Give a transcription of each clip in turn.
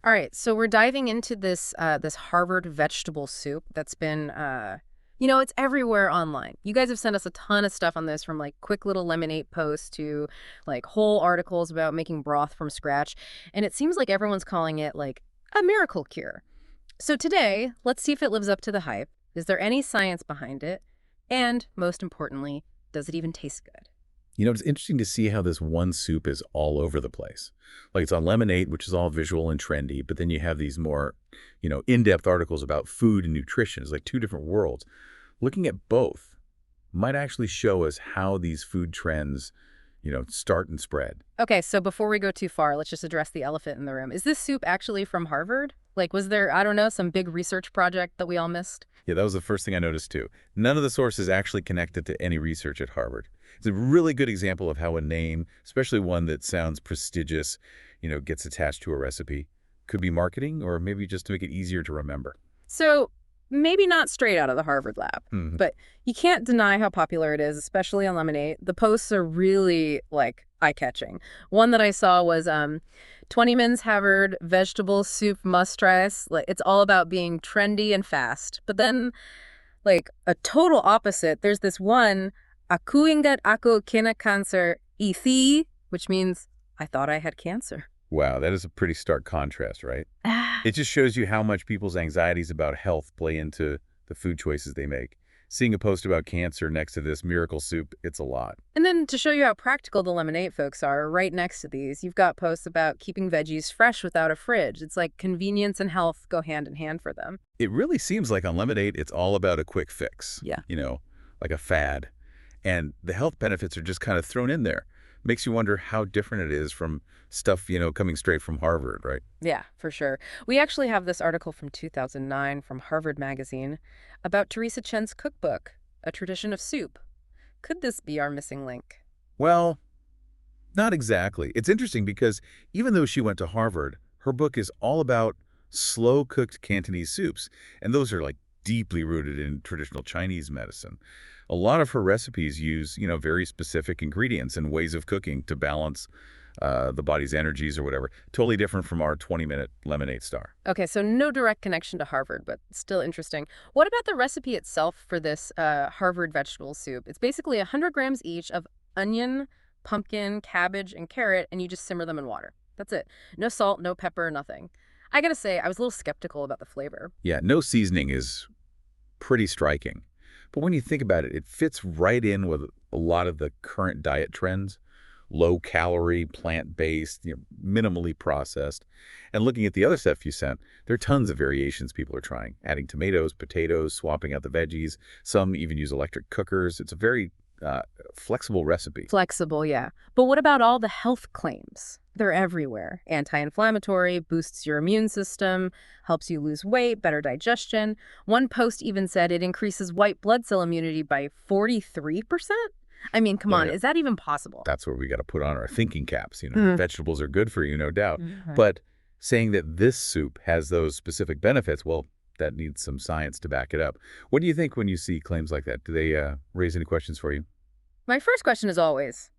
All right, so we're diving into this Harvard vegetable soup that's been it's everywhere online. You guys have sent us a ton of stuff on this, from like quick little lemonade posts to like whole articles about making broth from scratch, and it seems like everyone's calling it like a miracle cure. So today, let's see if it lives up to the hype. Is there any science behind it? And most importantly, does it even taste good? It's interesting to see how this one soup is all over the place. Like it's on Lemonade, which is all visual and trendy, but then you have these more, in-depth articles about food and nutrition. It's like two different worlds. Looking at both might actually show us how these food trends, start and spread. Okay, so before we go too far, let's just address the elephant in the room. Is this soup actually from Harvard? Like, was there, I don't know, some big research project that we all missed? Yeah, that was the first thing I noticed too. None of the sources actually connected to any research at Harvard. It's a really good example of how a name, especially one that sounds prestigious, gets attached to a recipe. Could be marketing or maybe just to make it easier to remember. So maybe not straight out of the Harvard lab, Hmm. but you can't deny how popular it is, especially on Lemonade. The posts are really like eye-catching. One that I saw was 20 Min's Harvard vegetable soup must-tries. Like, it's all about being trendy and fast. But then, like, a total opposite, there's this one, Aku ingat aku kena cancer ithi, which means I thought I had cancer. Wow, that is a pretty stark contrast, right? It just shows you how much people's anxieties about health play into the food choices they make. Seeing a post about cancer next to this miracle soup, it's a lot. And then to show you how practical the Lemonade folks are, right next to these, you've got posts about keeping veggies fresh without a fridge. It's like convenience and health go hand in hand for them. It really seems like on Lemonade, it's all about a quick fix, Yeah. like a fad. And the health benefits are just kind of thrown in there. Makes you wonder how different it is from stuff, coming straight from Harvard, right? Yeah, for sure. We actually have this article from 2009 from Harvard Magazine about Teresa Chen's cookbook, A Tradition of Soup. Could this be our missing link? Well, not exactly. It's interesting because even though she went to Harvard, her book is all about slow-cooked Cantonese soups, and those are like deeply rooted in traditional Chinese medicine. A lot of her recipes use, very specific ingredients and ways of cooking to balance the body's energies or whatever. Totally different from our 20-minute lemonade star. Okay, so no direct connection to Harvard, but still interesting. What about the recipe itself for this Harvard vegetable soup? It's basically 100 grams each of onion, pumpkin, cabbage, and carrot, and you just simmer them in water. That's it. No salt, no pepper, nothing. I gotta say, I was a little skeptical about the flavor. Yeah, no seasoning is pretty striking. But when you think about it, it fits right in with a lot of the current diet trends. Low-calorie, plant-based, minimally processed. And looking at the other stuff you sent, there are tons of variations people are trying, adding tomatoes, potatoes, swapping out the veggies. Some even use electric cookers. It's a very flexible recipe. Flexible, yeah. But what about all the health claims? They're everywhere. Anti-inflammatory, boosts your immune system, helps you lose weight, better digestion. One post even said it increases white blood cell immunity by 43%? I mean, come on, Yeah. is that even possible? That's where we got to put on our thinking caps. Mhm. Vegetables are good for you, no doubt. Mhm. But saying that this soup has those specific benefits, well, that needs some science to back it up. What do you think when you see claims like that? Do they raise any questions for you? My first question is always,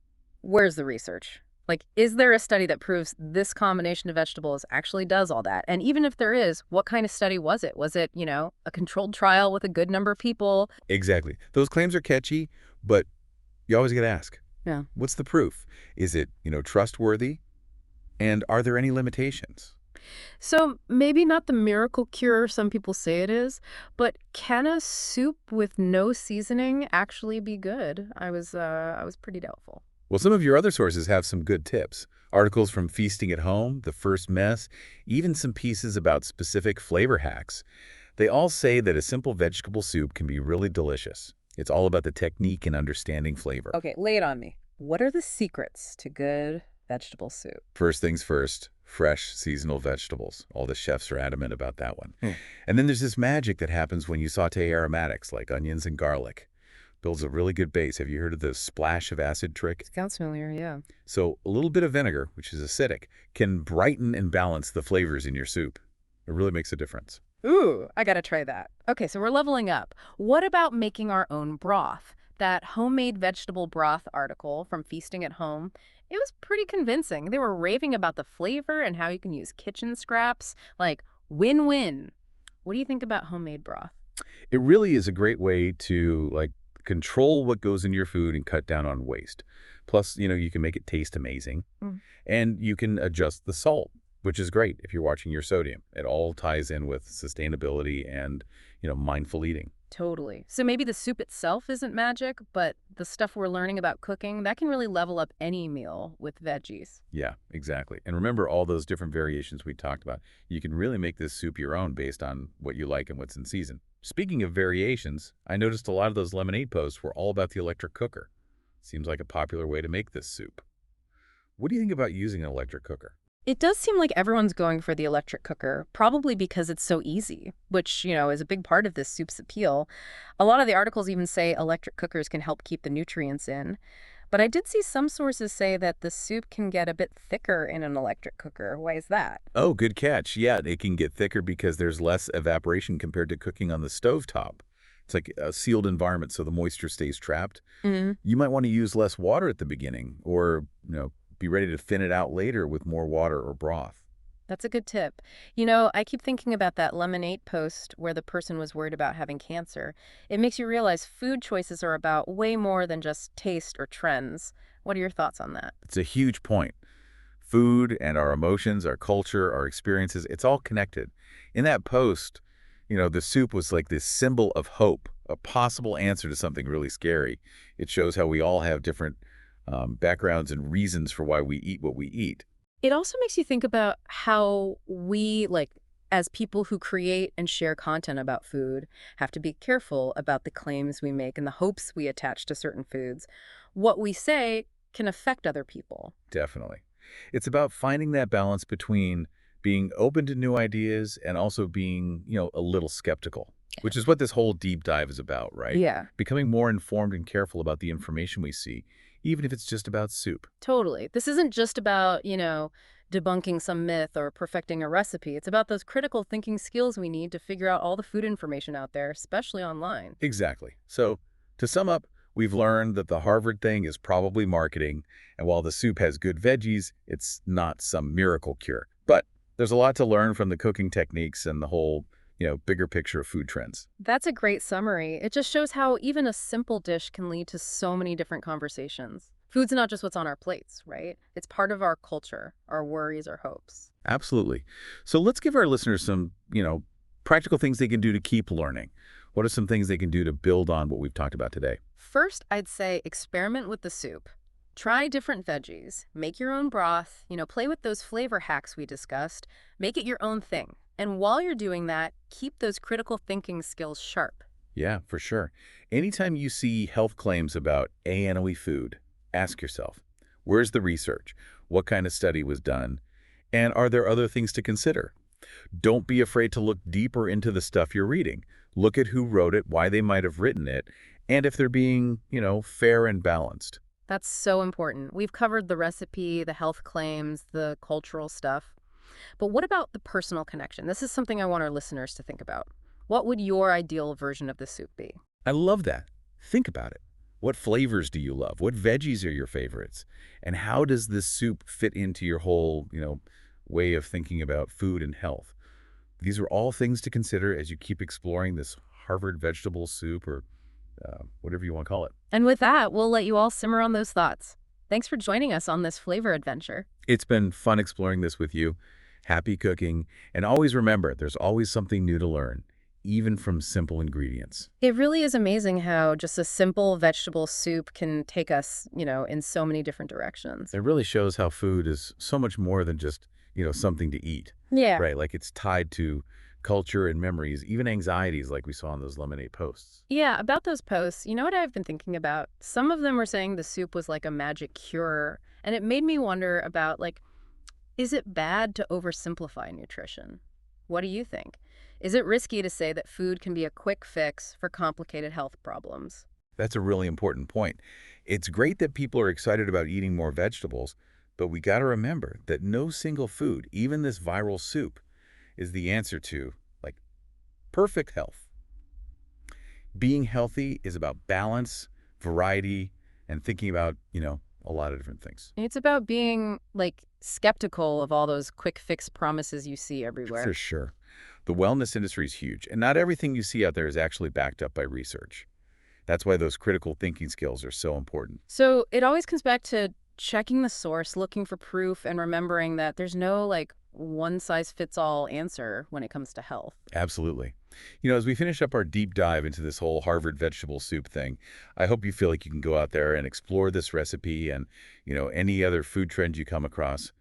where's the research? Like, is there a study that proves this combination of vegetables actually does all that? And even if there is, what kind of study was it? Was it, a controlled trial with a good number of people? Exactly. Those claims are catchy, but you always got to ask, Yeah. what's the proof? Is it, trustworthy? And are there any limitations? So maybe not the miracle cure some people say it is, but can a soup with no seasoning actually be good? I was pretty doubtful. Well, some of your other sources have some good tips. Articles from Feasting at Home, The First Mess, even some pieces about specific flavor hacks. They all say that a simple vegetable soup can be really delicious. It's all about the technique and understanding flavor. Okay, lay it on me. What are the secrets to good vegetable soup? First things first, fresh seasonal vegetables. All the chefs are adamant about that one. Hmm. And then there's this magic that happens when you saute aromatics like onions and garlic. Builds a really good base. Have you heard of the splash of acid trick? Sounds familiar, yeah. So a little bit of vinegar, which is acidic, can brighten and balance the flavors in your soup. It really makes a difference. Ooh, I gotta try that. Okay, so we're leveling up. What about making our own broth? That homemade vegetable broth article from Feasting at Home, It was pretty convincing. They were raving about the flavor and how you can use kitchen scraps. Like, win-win. What do you think about homemade broth? It really is a great way to, like, control what goes in your food and cut down on waste. Plus, you can make it taste amazing. Mm, And you can adjust the salt, which is great if you're watching your sodium. It all ties in with sustainability and, mindful eating. totally. So maybe the soup itself isn't magic, but the stuff we're learning about cooking, that can really level up any meal with veggies. Yeah, exactly. And remember all those different variations we talked about. You can really make this soup your own based on what you like and what's in season. Speaking of variations, I noticed a lot of those lemonade posts were all about the electric cooker. Seems like a popular way to make this soup. What do you think about using an electric cooker? It does seem like everyone's going for the electric cooker, probably because it's so easy, which, is a big part of this soup's appeal. A lot of the articles even say electric cookers can help keep the nutrients in. But I did see some sources say that the soup can get a bit thicker in an electric cooker. Why is that? Oh, good catch. Yeah, it can get thicker because there's less evaporation compared to cooking on the stovetop. It's like a sealed environment, so the moisture stays trapped. Mm, You might want to use less water at the beginning or, be ready to thin it out later with more water or broth. that's a good tip. I keep thinking about that lemonade post where the person was worried about having cancer. It makes you realize food choices are about way more than just taste or trends. What are your thoughts on that? It's a huge point. Food and our emotions, our culture, our experiences, it's all connected. In that post, the soup was like this symbol of hope, a possible answer to something really scary. It shows how we all have different backgrounds and reasons for why we eat what we eat. It also makes you think about how we, like, as people who create and share content about food, have to be careful about the claims we make and the hopes we attach to certain foods. What we say can affect other people. Definitely. It's about finding that balance between being open to new ideas and also being, a little skeptical, which is what this whole deep dive is about, right? Yeah, Becoming more informed and careful about the information we see, even if it's just about soup. totally. This isn't just about, debunking some myth or perfecting a recipe. It's about those critical thinking skills we need to figure out all the food information out there, especially online. Exactly. So, to sum up, we've learned that the Harvard thing is probably marketing, and while the soup has good veggies, it's not some miracle cure. But there's a lot to learn from the cooking techniques and the whole, bigger picture of food trends. That's a great summary. It just shows how even a simple dish can lead to so many different conversations. Food's not just what's on our plates, right? It's part of our culture, our worries, our hopes. Absolutely. So let's give our listeners some, practical things they can do to keep learning. What are some things they can do to build on what we've talked about today? First, I'd say experiment with the soup. Try different veggies, make your own broth, play with those flavor hacks we discussed, make it your own thing. And while you're doing that, keep those critical thinking skills sharp. Yeah, for sure. Anytime you see health claims about ANOE food, ask yourself, where's the research? What kind of study was done? And are there other things to consider? Don't be afraid to look deeper into the stuff you're reading. Look at who wrote it, why they might have written it, and if they're being, fair and balanced. That's so important. We've covered the recipe, the health claims, the cultural stuff. But what about the personal connection? This is something I want our listeners to think about. What would your ideal version of the soup be? I love that. Think about it. What flavors do you love? What veggies are your favorites? And how does this soup fit into your whole, way of thinking about food and health? These are all things to consider as you keep exploring this Harvard vegetable soup or whatever you want to call it. And with that, we'll let you all simmer on those thoughts. Thanks for joining us on this flavor adventure. It's been fun exploring this with you. Happy cooking. And always remember, there's always something new to learn, even from simple ingredients. It really is amazing how just a simple vegetable soup can take us, in so many different directions. It really shows how food is so much more than just, something to eat, Yeah. right? Like it's tied to culture and memories, even anxieties like we saw in those lemonade posts. Yeah, about those posts, you know what I've been thinking about? Some of them were saying the soup was like a magic cure, and it made me wonder about, like, is it bad to oversimplify nutrition? What do you think? Is it risky to say that food can be a quick fix for complicated health problems? That's a really important point. It's great that people are excited about eating more vegetables, but we got to remember that no single food, even this viral soup, is the answer to, like, perfect health. Being healthy is about balance, variety, and thinking about, a lot of different things. It's about being, like, skeptical of all those quick fix promises you see For everywhere. sure. The wellness industry is huge, and not everything you see out there is actually backed up by research. That's why those critical thinking skills are so important. So it always comes back to checking the source, looking for proof, and remembering that there's no, like, one-size-fits-all answer when it comes to health. Absolutely. As we finish up our deep dive into this whole Harvard vegetable soup thing, I hope you feel like you can go out there and explore this recipe and, any other food trends you come across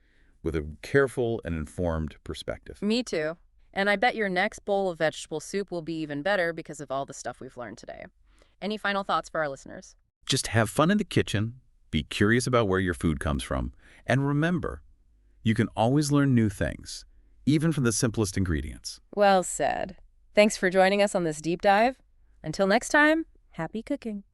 with a careful and informed perspective. Me too. And I bet your next bowl of vegetable soup will be even better because of all the stuff we've learned today. Any final thoughts for our listeners? Just have fun in the kitchen, be curious about where your food comes from, and remember, you can always learn new things, even from the simplest ingredients. Well said. Thanks for joining us on this deep dive. Until next time, happy cooking.